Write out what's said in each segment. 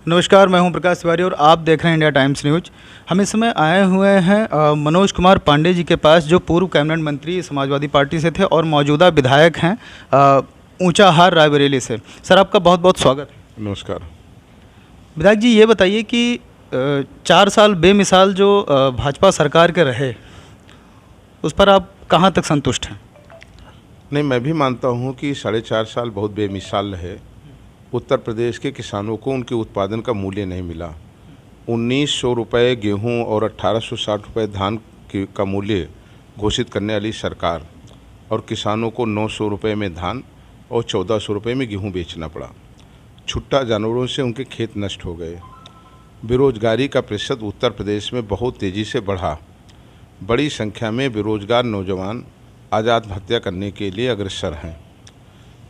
नमस्कार, मैं हूं प्रकाश तिवारी और आप देख रहे हैं इंडिया टाइम्स न्यूज। हम इस समय आए हुए हैं मनोज कुमार पांडे जी के पास, जो पूर्व कैबिनेट मंत्री समाजवादी पार्टी से थे और मौजूदा विधायक हैं ऊंचाहार रायबरेली से। सर, आपका बहुत बहुत स्वागत है। नमस्कार। विधायक जी, ये बताइए कि 4 साल बेमिसाल जो भाजपा सरकार के रहे, उस पर आप कहाँ तक संतुष्ट हैं? नहीं, मैं भी मानता हूँ कि 4.5 साल बहुत बेमिसाल रहे। उत्तर प्रदेश के किसानों को उनके उत्पादन का मूल्य नहीं मिला। 1900 रुपये गेहूँ और 1860 रुपये धान का मूल्य घोषित करने वाली सरकार, और किसानों को 900 रुपये में धान और 1400 रुपये में गेहूँ बेचना पड़ा। छुट्टा जानवरों से उनके खेत नष्ट हो गए। बेरोजगारी का प्रतिशत उत्तर प्रदेश में बहुत तेज़ी से बढ़ा। बड़ी संख्या में बेरोजगार नौजवान आज़ाद हत्या करने के लिए अग्रसर हैं।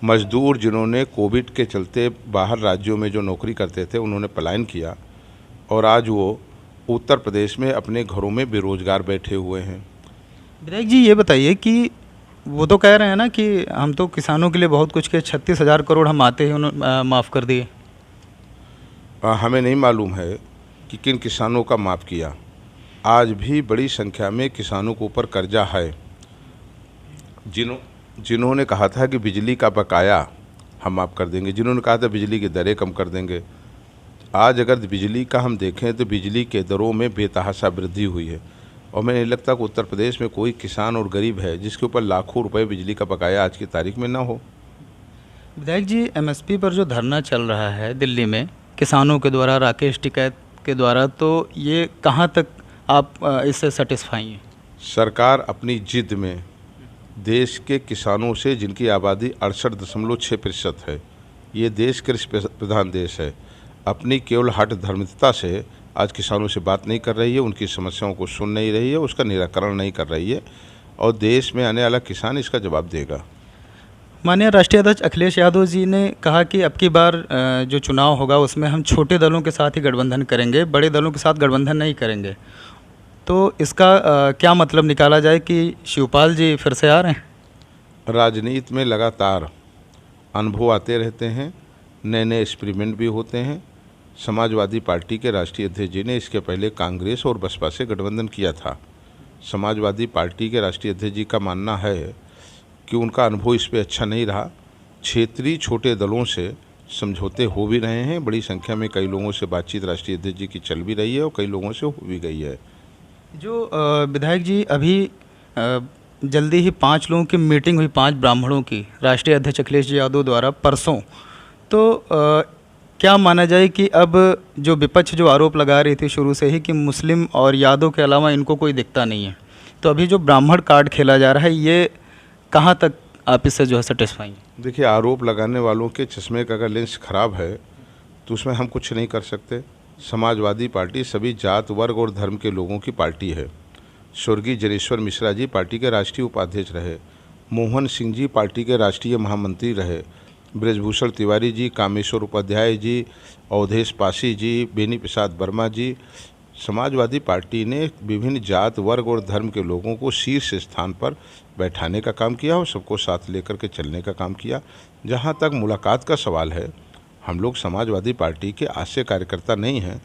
मजदूर जिन्होंने कोविड के चलते बाहर राज्यों में जो नौकरी करते थे, उन्होंने पलायन किया और आज वो उत्तर प्रदेश में अपने घरों में बेरोजगार बैठे हुए हैं। विधायक जी, ये बताइए कि वो तो कह रहे हैं ना कि हम तो किसानों के लिए बहुत कुछ के 36,000 करोड़ हम आते ही उन्होंने माफ़ कर दिए। हमें नहीं मालूम है कि किन किसानों का माफ़ किया। आज भी बड़ी संख्या में किसानों के ऊपर कर्जा है। जिन्होंने कहा था कि बिजली का बकाया हम माफ़ कर देंगे, जिन्होंने कहा था बिजली की दरें कम कर देंगे, आज अगर बिजली का हम देखें तो बिजली के दरों में बेतहाशा वृद्धि हुई है। और मैं नहीं लगता कि उत्तर प्रदेश में कोई किसान और गरीब है जिसके ऊपर लाखों रुपए बिजली का बकाया आज की तारीख में ना हो। विधायक जी, एमएसपी पर जो धरना चल रहा है दिल्ली में किसानों के द्वारा, राकेश टिकैत के द्वारा, तो ये कहाँ तक आप इससे सेटिस्फाई हैं? सरकार अपनी जिद में देश के किसानों से, जिनकी आबादी 68.6% है, ये देश कृषि प्रधान देश है, अपनी केवल हठ धर्मिता से आज किसानों से बात नहीं कर रही है, उनकी समस्याओं को सुन नहीं रही है, उसका निराकरण नहीं कर रही है, और देश में आने वाला किसान इसका जवाब देगा। माननीय राष्ट्रीय अध्यक्ष अखिलेश यादव जी ने कहा कि अब की बार जो चुनाव होगा उसमें हम छोटे दलों के साथ ही गठबंधन करेंगे, बड़े दलों के साथ गठबंधन नहीं करेंगे। तो इसका क्या मतलब निकाला जाए कि शिवपाल जी फिर से आ रहे हैं? राजनीति में लगातार अनुभव आते रहते हैं, नए नए एक्सपेरिमेंट भी होते हैं। समाजवादी पार्टी के राष्ट्रीय अध्यक्ष जी ने इसके पहले कांग्रेस और बसपा से गठबंधन किया था। समाजवादी पार्टी के राष्ट्रीय अध्यक्ष जी का मानना है कि उनका अनुभव इस पर अच्छा नहीं रहा। क्षेत्रीय छोटे दलों से समझौते हो भी रहे हैं। बड़ी संख्या में कई लोगों से बातचीत राष्ट्रीय अध्यक्ष जी की चल भी रही है और कई लोगों से हो भी गई है। जो विधायक जी, अभी जल्दी ही 5 लोगों की मीटिंग हुई, 5 ब्राह्मणों की, राष्ट्रीय अध्यक्ष अखिलेश यादव द्वारा परसों। तो क्या माना जाए कि अब जो विपक्ष जो आरोप लगा रही थी शुरू से ही कि मुस्लिम और यादव के अलावा इनको कोई दिखता नहीं है, तो अभी जो ब्राह्मण कार्ड खेला जा रहा है, ये कहाँ तक आप इससे जो है सेटिस्फाई हैं? देखिए, आरोप लगाने वालों के चश्मे का अगर लेंस खराब है तो उसमें हम कुछ नहीं कर सकते। समाजवादी पार्टी सभी जात, वर्ग और धर्म के लोगों की पार्टी है। स्वर्गीय जनेश्वर मिश्रा जी पार्टी के राष्ट्रीय उपाध्यक्ष रहे, मोहन सिंह जी पार्टी के राष्ट्रीय महामंत्री रहे, ब्रजभूषण तिवारी जी, कामेश्वर उपाध्याय जी, अवधेश पासी जी, बेनी प्रसाद वर्मा जी। समाजवादी पार्टी ने विभिन्न जात, वर्ग और धर्म के लोगों को शीर्ष स्थान पर बैठाने का काम किया और सबको साथ लेकर के चलने का काम किया। जहाँ तक मुलाकात का सवाल है, हम लोग समाजवादी पार्टी के आश्रय कार्यकर्ता नहीं हैं।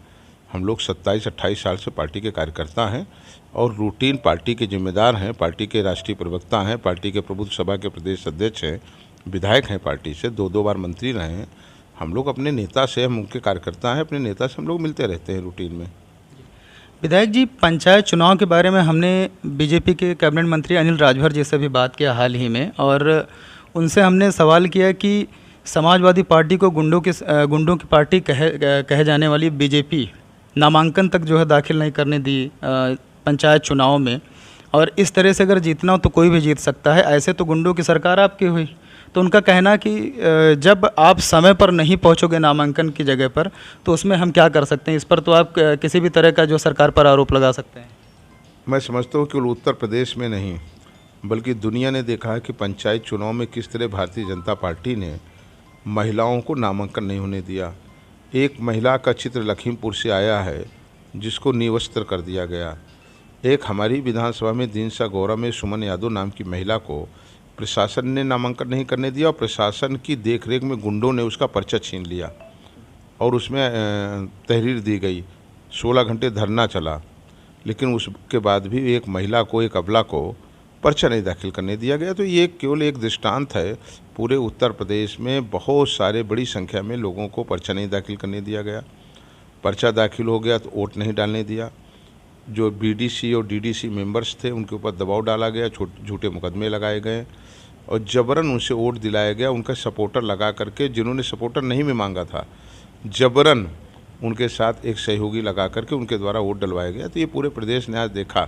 हम लोग 27-28 साल से पार्टी के कार्यकर्ता हैं और रूटीन पार्टी के जिम्मेदार हैं, पार्टी के राष्ट्रीय प्रवक्ता हैं, पार्टी के प्रबुद्ध सभा के प्रदेश अध्यक्ष हैं, विधायक हैं, पार्टी से 2-2 बार मंत्री रहे हैं। हम लोग अपने नेता से, हम उनके कार्यकर्ता हैं, अपने नेता से हम लोग मिलते रहते हैं रूटीन में। विधायक जी, पंचायत चुनाव के बारे में हमने बीजेपी के कैबिनेट मंत्री अनिल राजभर जी से भी बात किया हाल ही में, और उनसे हमने सवाल किया कि समाजवादी पार्टी को गुंडों की पार्टी कहे जाने वाली बीजेपी नामांकन तक जो है दाखिल नहीं करने दी पंचायत चुनाव में, और इस तरह से अगर जीतना हो तो कोई भी जीत सकता है, ऐसे तो गुंडों की सरकार आपकी हुई। तो उनका कहना कि जब आप समय पर नहीं पहुंचोगे नामांकन की जगह पर, तो उसमें हम क्या कर सकते हैं? इस पर तो आप किसी भी तरह का जो सरकार पर आरोप लगा सकते हैं। मैं समझता हूँ कि उत्तर प्रदेश में नहीं बल्कि दुनिया ने देखा है कि पंचायत चुनाव में किस तरह भारतीय जनता पार्टी ने महिलाओं को नामांकन नहीं होने दिया। एक महिला का चित्र लखीमपुर से आया है जिसको निवस्त्र कर दिया गया। एक हमारी विधानसभा में दीनसा गौरा में सुमन यादव नाम की महिला को प्रशासन ने नामांकन नहीं करने दिया और प्रशासन की देखरेख में गुंडों ने उसका पर्चा छीन लिया। और उसमें तहरीर दी गई, 16 घंटे धरना चला, लेकिन उसके बाद भी एक महिला को, एक अबला को पर्चा नहीं दाखिल करने दिया गया। तो ये केवल एक दृष्टांत है, पूरे उत्तर प्रदेश में बहुत सारे बड़ी संख्या में लोगों को पर्चा नहीं दाखिल करने दिया गया। पर्चा दाखिल हो गया तो वोट नहीं डालने दिया। जो बीडीसी और डीडीसी मेंबर्स थे उनके ऊपर दबाव डाला गया, झूठे मुकदमे लगाए गए और जबरन उनसे वोट दिलाया गया। उनका सपोर्टर लगा करके, जिन्होंने सपोर्टर नहीं भी मांगा था, जबरन उनके साथ एक सहयोगी लगा करके उनके द्वारा वोट डलवाया गया। तो ये पूरे प्रदेश ने आज देखा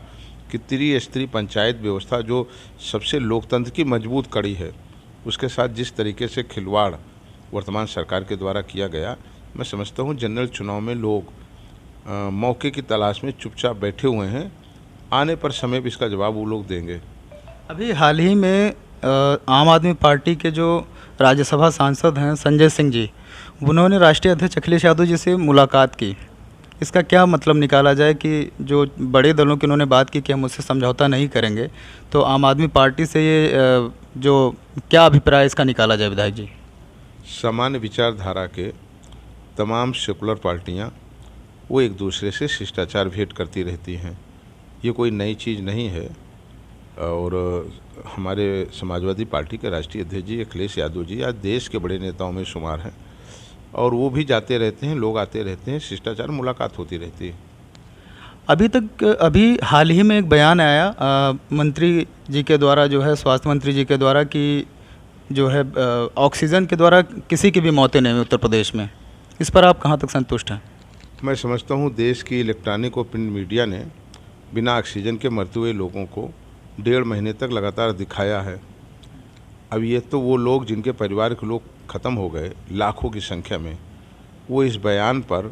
कि त्रिस्तरीय पंचायत व्यवस्था जो सबसे लोकतंत्र की मजबूत कड़ी है, उसके साथ जिस तरीके से खिलवाड़ वर्तमान सरकार के द्वारा किया गया। मैं समझता हूँ जनरल चुनाव में लोग मौके की तलाश में चुपचाप बैठे हुए हैं, आने पर समय भी इसका जवाब वो लोग देंगे। अभी हाल ही में आम आदमी पार्टी के जो राज्यसभा सांसद हैं संजय सिंह जी, उन्होंने राष्ट्रीय अध्यक्ष अखिलेश यादव जी से मुलाकात की। इसका क्या मतलब निकाला जाए कि जो बड़े दलों की उन्होंने बात की कि हम उससे समझौता नहीं करेंगे, तो आम आदमी पार्टी से ये जो क्या अभिप्राय इसका निकाला जाए विधायक जी? सामान्य विचारधारा के तमाम सेकुलर पार्टियां वो एक दूसरे से शिष्टाचार भेंट करती रहती हैं, ये कोई नई चीज़ नहीं है। और हमारे समाजवादी पार्टी के राष्ट्रीय अध्यक्ष जी अखिलेश यादव जी आज देश के बड़े नेताओं में शुमार हैं और वो भी जाते रहते हैं, लोग आते रहते हैं, शिष्टाचार मुलाकात होती रहती है। अभी हाल ही में एक बयान आया मंत्री जी के द्वारा, जो है स्वास्थ्य मंत्री जी के द्वारा, कि जो है ऑक्सीजन के द्वारा किसी की भी मौतें नहीं हुई उत्तर प्रदेश में। इस पर आप कहाँ तक संतुष्ट हैं? मैं समझता हूँ देश की इलेक्ट्रॉनिक और प्रिंट मीडिया ने बिना ऑक्सीजन के मरते हुए लोगों को 1.5 महीने तक लगातार दिखाया है। अब ये तो वो लोग जिनके परिवार के लोग ख़त्म हो गए लाखों की संख्या में, वो इस बयान पर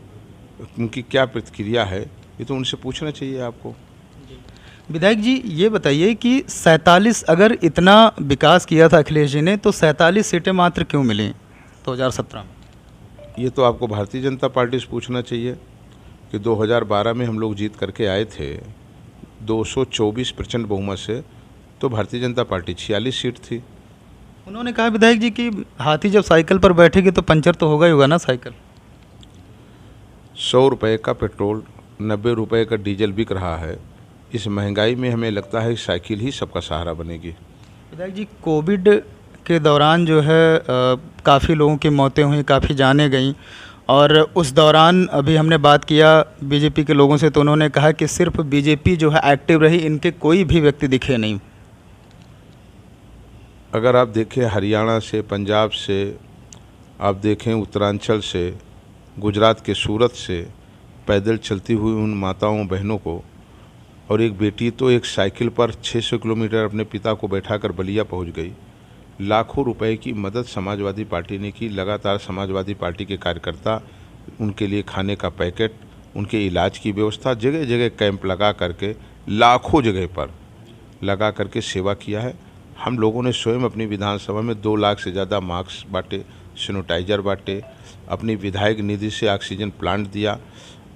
उनकी क्या प्रतिक्रिया है, ये तो उनसे पूछना चाहिए आपको। विधायक जी ये बताइए कि 47, अगर इतना विकास किया था अखिलेश जी ने, तो 47 सीटें मात्र क्यों मिली 2017 में? ये तो आपको भारतीय जनता पार्टी से पूछना चाहिए कि 2012 में हम लोग जीत करके आए थे 224 प्रचंड बहुमत से, तो भारतीय जनता पार्टी 46 सीट थी। उन्होंने कहा विधायक जी कि हाथी जब साइकिल पर बैठेगी तो पंचर तो होगा ही होगा ना साइकिल। 100 रुपये का पेट्रोल, 90 रुपये का डीजल बिक रहा है। इस महंगाई में हमें लगता है कि साइकिल ही सबका सहारा बनेगी। विधायक जी कोविड के दौरान जो है काफ़ी लोगों की मौतें हुई, काफ़ी जानें गईं, और उस दौरान अभी हमने बात किया बीजेपी के लोगों से, तो उन्होंने कहा कि सिर्फ बीजेपी जो है एक्टिव रही, इनके कोई भी व्यक्ति दिखे नहीं। अगर आप देखें हरियाणा से, पंजाब से, आप देखें उत्तरांचल से, गुजरात के सूरत से पैदल चलती हुई उन माताओं बहनों को, और एक बेटी तो एक साइकिल पर 600 किलोमीटर अपने पिता को बैठाकर बलिया पहुंच गई। लाखों रुपए की मदद समाजवादी पार्टी ने की। लगातार समाजवादी पार्टी के कार्यकर्ता उनके लिए खाने का पैकेट, उनके इलाज की व्यवस्था, जगह जगह कैंप लगा करके, लाखों जगह पर लगा करके सेवा किया है। हम लोगों ने स्वयं अपनी विधानसभा में 2 लाख से ज़्यादा मास्क बांटे, सैनिटाइजर बांटे, अपनी विधायक निधि से ऑक्सीजन प्लांट दिया,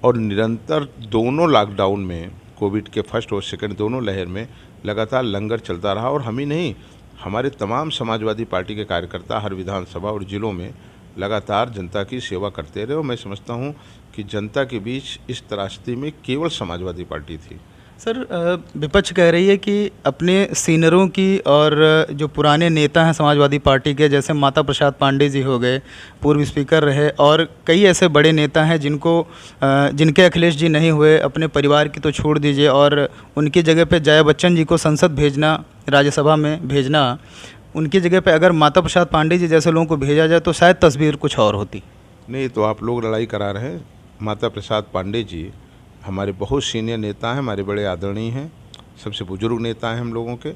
और निरंतर दोनों लॉकडाउन में, कोविड के फर्स्ट और सेकंड दोनों लहर में लगातार लंगर चलता रहा। और हम ही नहीं, हमारे तमाम समाजवादी पार्टी के कार्यकर्ता हर विधानसभा और ज़िलों में लगातार जनता की सेवा करते रहे। और मैं समझता हूं कि जनता के बीच इस त्रासदी में केवल समाजवादी पार्टी थी। सर विपक्ष कह रही है कि अपने सीनियरों की और जो पुराने नेता हैं समाजवादी पार्टी के, जैसे माता प्रसाद पांडे जी हो गए, पूर्व स्पीकर रहे, और कई ऐसे बड़े नेता हैं जिनके अखिलेश जी नहीं हुए, अपने परिवार की तो छोड़ दीजिए, और उनकी जगह पे जया बच्चन जी को संसद भेजना, राज्यसभा में भेजना, उनकी जगह पे अगर माता प्रसाद पांडे जी जैसे लोगों को भेजा जाए तो शायद तस्वीर कुछ और होती। नहीं, तो आप लोग लड़ाई करा रहे हैं। माता प्रसाद पांडे जी हमारे बहुत सीनियर नेता हैं, हमारे बड़े आदरणीय हैं, सबसे बुजुर्ग नेता हैं हम लोगों के।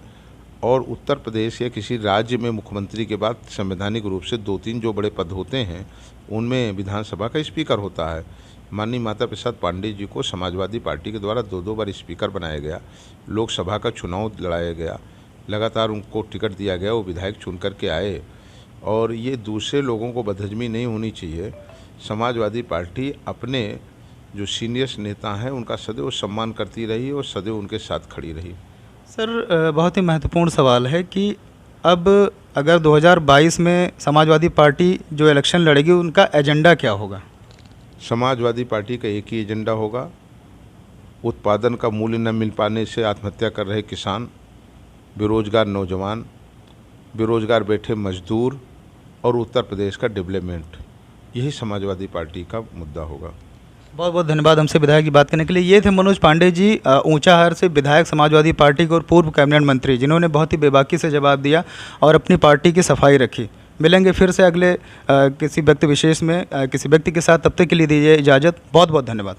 और उत्तर प्रदेश या किसी राज्य में मुख्यमंत्री के बाद संवैधानिक रूप से 2-3 जो बड़े पद होते हैं, उनमें विधानसभा का स्पीकर होता है। माननीय माता प्रसाद पांडे जी को समाजवादी पार्टी के द्वारा 2-2 बार स्पीकर बनाया गया, लोकसभा का चुनाव लड़ाया गया, लगातार उनको टिकट दिया गया, वो विधायक चुन करके आए। और ये दूसरे लोगों को बदहजमी नहीं होनी चाहिए। समाजवादी पार्टी अपने जो सीनियर्स नेता हैं उनका सदैव सम्मान करती रही और सदैव उनके साथ खड़ी रही। सर बहुत ही महत्वपूर्ण सवाल है कि अब अगर 2022 में समाजवादी पार्टी जो इलेक्शन लड़ेगी, उनका एजेंडा क्या होगा? समाजवादी पार्टी का एक ही एजेंडा होगा, उत्पादन का मूल्य न मिल पाने से आत्महत्या कर रहे किसान, बेरोजगार नौजवान, बेरोजगार बैठे मजदूर और उत्तर प्रदेश का डेवलपमेंट, यही समाजवादी पार्टी का मुद्दा होगा। बहुत बहुत धन्यवाद हमसे विधायक जी बात करने के लिए। ये थे मनोज पांडे जी, ऊंचाहार से विधायक समाजवादी पार्टी के और पूर्व कैबिनेट मंत्री, जिन्होंने बहुत ही बेबाकी से जवाब दिया और अपनी पार्टी की सफाई रखी। मिलेंगे फिर से अगले किसी व्यक्ति विशेष में किसी व्यक्ति के साथ, तब तक के लिए दीजिए इजाज़त। बहुत बहुत धन्यवाद।